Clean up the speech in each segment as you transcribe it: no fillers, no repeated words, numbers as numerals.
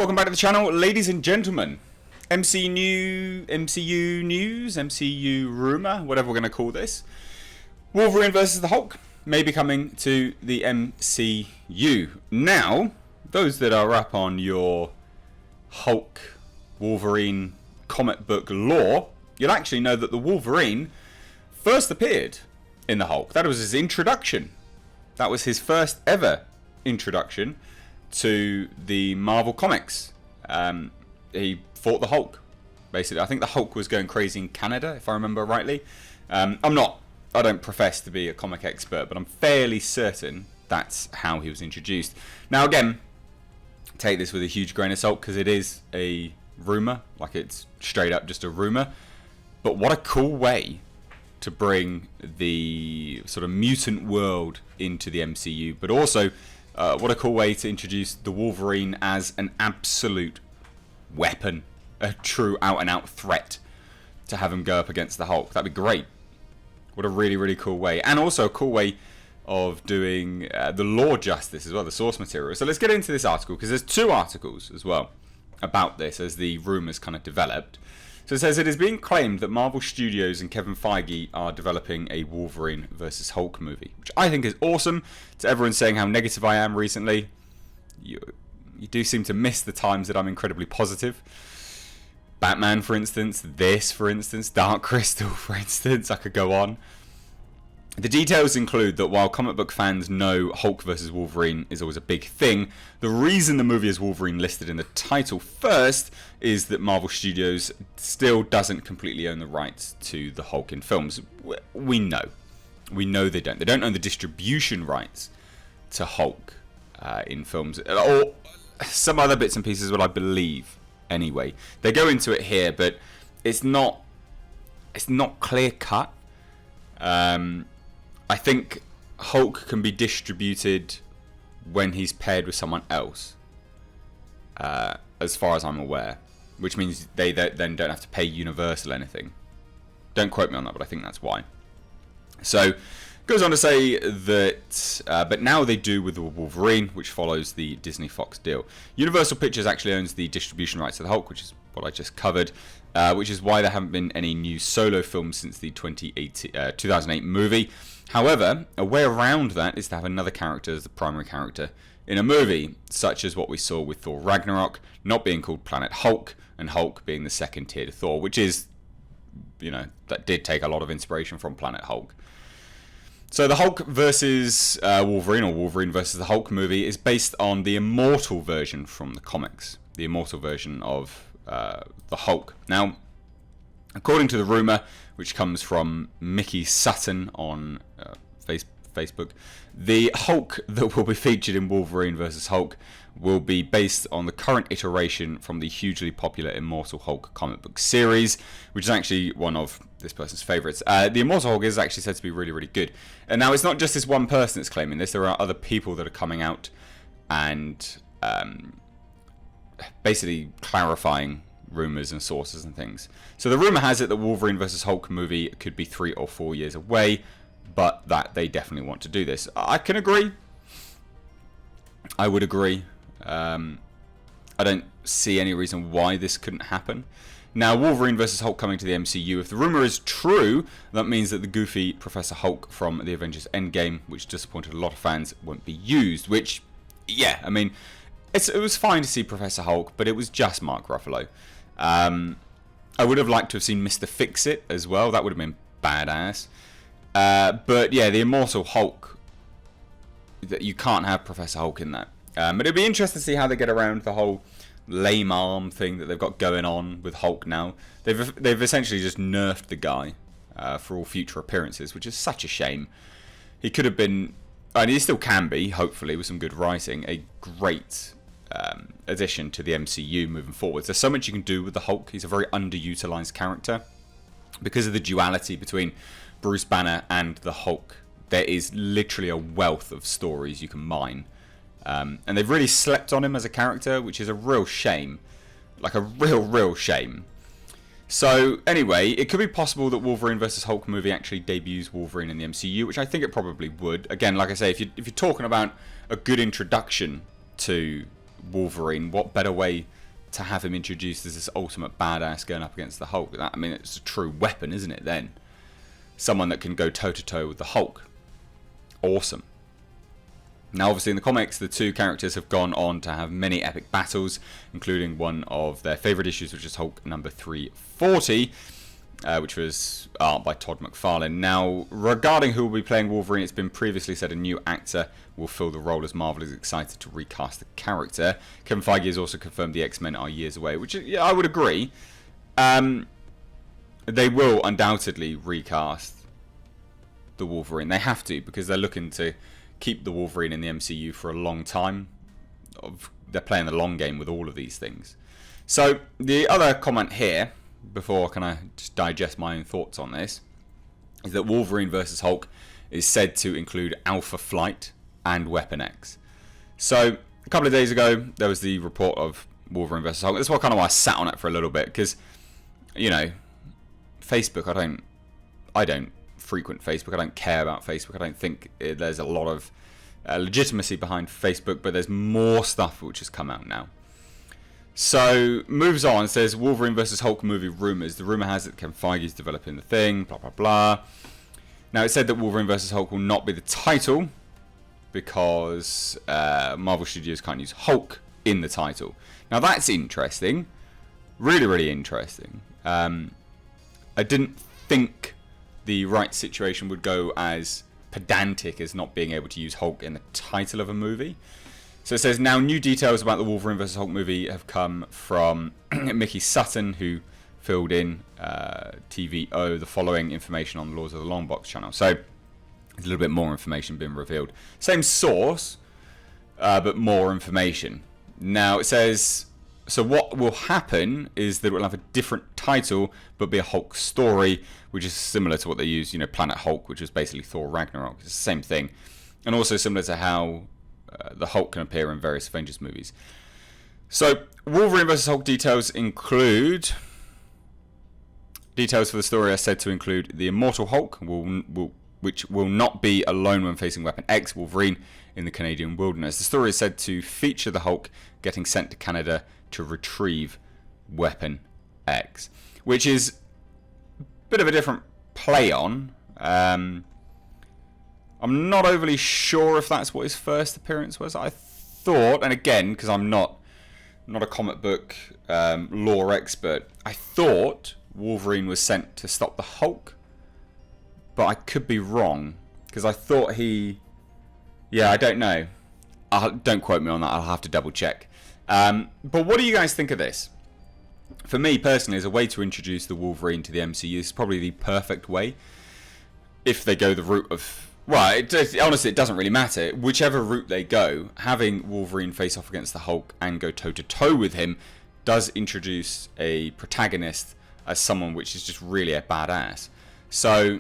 Welcome back to the channel, ladies and gentlemen. MCU news, MCU rumour, whatever we're going to call this. Wolverine versus the Hulk may be coming to the MCU. Now, those that are up on your Hulk, Wolverine comic book lore, you'll actually know that the Wolverine first appeared in the Hulk. That was his introduction. That was his first ever introduction to the Marvel Comics. He fought the Hulk, basically. I think the Hulk was going crazy in Canada, if I remember rightly. I don't profess to be a comic expert, but I'm fairly certain that's how he was introduced. Now again, take this with a huge grain of salt, because it is a rumour, like it's straight up just a rumour. But what a cool way to bring the sort of mutant world into the MCU, but also what a cool way to introduce the Wolverine as an absolute weapon, a true out-and-out threat, to have him go up against the Hulk. That'd be great. What a really, really cool way. And also a cool way of doing the lore justice as well, the source material. So let's get into this article, because there's two articles as well about this as the rumours kind of developed. So it says, it is being claimed that Marvel Studios and Kevin Feige are developing a Wolverine versus Hulk movie, which I think is awesome. To everyone saying how negative I am recently, you do seem to miss the times that I'm incredibly positive. Batman, for instance, this, for instance, Dark Crystal, for instance, I could go on. The details include that while comic book fans know Hulk vs. Wolverine is always a big thing, the reason the movie has Wolverine listed in the title first is that Marvel Studios still doesn't completely own the rights to the Hulk in films. We know. We know they don't. They don't own the distribution rights to Hulk in films. Or some other bits and pieces, what I believe, anyway. They go into it here, but it's not clear cut. I think Hulk can be distributed when he's paired with someone else, as far as I'm aware, which means they then don't have to pay Universal anything. Don't quote me on that, but I think that's why. So, goes on to say that, but now they do with the Wolverine, which follows the Disney Fox deal. Universal Pictures actually owns the distribution rights to the Hulk, which is what I just covered, which is why there haven't been any new solo films since the 2008 movie. However, a way around that is to have another character as the primary character in a movie, such as what we saw with Thor Ragnarok, not being called Planet Hulk, and Hulk being the second tier to Thor, which is, that did take a lot of inspiration from Planet Hulk. So the Hulk versus Wolverine, or Wolverine versus the Hulk movie, is based on the immortal version from the comics, the immortal version of the Hulk. Now, according to the rumour, which comes from Mickey Sutton on Facebook, the Hulk that will be featured in Wolverine vs. Hulk will be based on the current iteration from the hugely popular Immortal Hulk comic book series, which is actually one of this person's favourites. The Immortal Hulk is actually said to be really, really good. And now it's not just this one person that's claiming this. There are other people that are coming out and basically clarifying rumours and sources and things. So the rumour has it that Wolverine vs. Hulk movie could be 3 or 4 years away, but that they definitely want to do this. I can agree. I would agree. I don't see any reason why this couldn't happen. Now, Wolverine vs. Hulk coming to the MCU, if the rumour is true, that means that the goofy Professor Hulk from the Avengers Endgame, which disappointed a lot of fans, won't be used, which, yeah, I mean, it was fine to see Professor Hulk, but it was just Mark Ruffalo. I would have liked to have seen Mr. Fix-It as well. That would have been badass. But yeah, the Immortal Hulk, that you can't have Professor Hulk in that. But it'd be interesting to see how they get around the whole lame arm thing that they've got going on with Hulk now. They've essentially just nerfed the guy for all future appearances, which is such a shame. He could have been, and he still can be, hopefully, with some good writing, a great addition to the MCU moving forward. There's so much you can do with the Hulk. He's a very underutilized character because of the duality between Bruce Banner and the Hulk. There is literally a wealth of stories you can mine, and they've really slept on him as a character, which is a real shame, like a real shame. So anyway, it could be possible that Wolverine vs. Hulk movie actually debuts Wolverine in the MCU, which I think it probably would. Again, like I say, if you're talking about a good introduction to Wolverine, what better way to have him introduced as this ultimate badass going up against the Hulk? I mean, it's a true weapon, isn't it then? Someone that can go toe-to-toe with the Hulk. Awesome. Now, obviously, in the comics, the two characters have gone on to have many epic battles, including one of their favourite issues, which is Hulk number 340, which was art by Todd McFarlane. Now, regarding who will be playing Wolverine, it's been previously said a new actor will fill the role, as Marvel is excited to recast the character. Kevin Feige has also confirmed the X-Men are years away, which, yeah, I would agree. They will undoubtedly recast the Wolverine. They have to, because they're looking to keep the Wolverine in the MCU for a long time. They're playing the long game with all of these things. So the other comment here, before can I just digest my own thoughts on this, is that Wolverine versus Hulk is said to include Alpha Flight and Weapon X. So a couple of days ago there was the report of Wolverine versus Hulk. That's why I sat on it for a little bit, because, you know, Facebook, I don't frequent Facebook. I don't care about Facebook. I don't think there's a lot of legitimacy behind Facebook, but there's more stuff which has come out now. So moves on, says Wolverine vs. Hulk movie rumors. The rumor has it Kevin Feige is developing the thing, blah blah blah. Now, it said that Wolverine vs. Hulk will not be the title because Marvel Studios can't use Hulk in the title. Now, that's interesting. Really, really interesting. I didn't think the right situation would go as pedantic as not being able to use Hulk in the title of a movie. So it says, now new details about the Wolverine vs. Hulk movie have come from Mickey Sutton, who filled in TVO the following information on the Laws of the Long Box channel. So there's a little bit more information being revealed. Same source, but more information. Now it says, so what will happen is that it will have a different title, but be a Hulk story, which is similar to what they use, you know, Planet Hulk, which was basically Thor Ragnarok. It's the same thing. And also similar to how the Hulk can appear in various Avengers movies. So Wolverine vs. Hulk details include... Details for the story are said to include the Immortal Hulk, which will not be alone when facing Weapon X, Wolverine, in the Canadian wilderness. The story is said to feature the Hulk getting sent to Canada to retrieve Weapon X, which is a bit of a different play on. I'm not overly sure if that's what his first appearance was. I thought, and again, because I'm not a comic book lore expert, I thought Wolverine was sent to stop the Hulk, but I could be wrong, because I thought yeah, I don't know. Don't quote me on that. I'll have to double check. But what do you guys think of this? For me personally, as a way to introduce the Wolverine to the MCU, it's probably the perfect way. If they go the route of... Well, honestly, it doesn't really matter. Whichever route they go, having Wolverine face off against the Hulk and go toe-to-toe with him does introduce a protagonist as someone which is just really a badass. So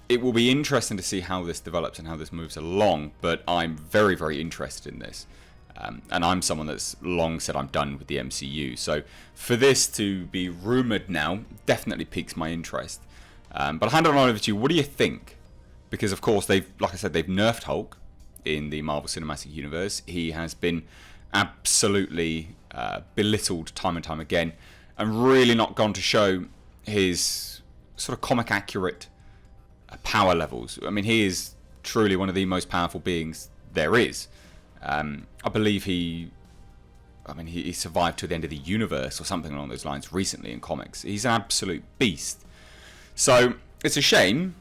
it will be interesting to see how this develops and how this moves along, but I'm very, very interested in this. And I'm someone that's long said I'm done with the MCU. So for this to be rumoured now definitely piques my interest. But I'll hand it on over to you. What do you think? Because, of course, like I said, they've nerfed Hulk in the Marvel Cinematic Universe. He has been absolutely belittled time and time again, and really not gone to show his sort of comic accurate power levels. I mean, he is truly one of the most powerful beings there is. I believe he survived to the end of the universe or something along those lines recently in comics. He's an absolute beast. So it's a shame,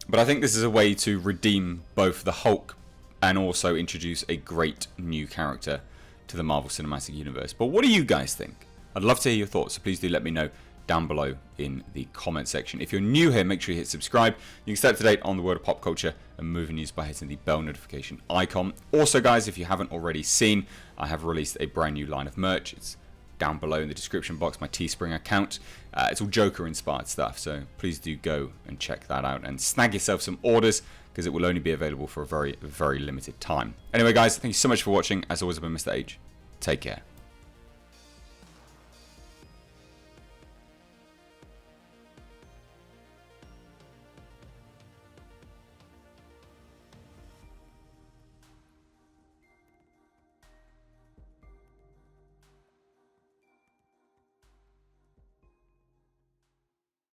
but I think this is a way to redeem both the Hulk and also introduce a great new character to the Marvel Cinematic Universe. But what do you guys think? I'd love to hear your thoughts, so please do let me know down below in the comment section. If you're new here, make sure you hit subscribe. You can stay up to date on the world of pop culture and movie news by hitting the bell notification icon. Also, guys, if you haven't already seen, I have released a brand new line of merch. It's down below in the description box, my Teespring account. It's all Joker inspired stuff, so please do go and check that out and snag yourself some orders, because it will only be available for a very, very limited time. Anyway, guys, thank you so much for watching. As always, I've been Mr. H. Take care.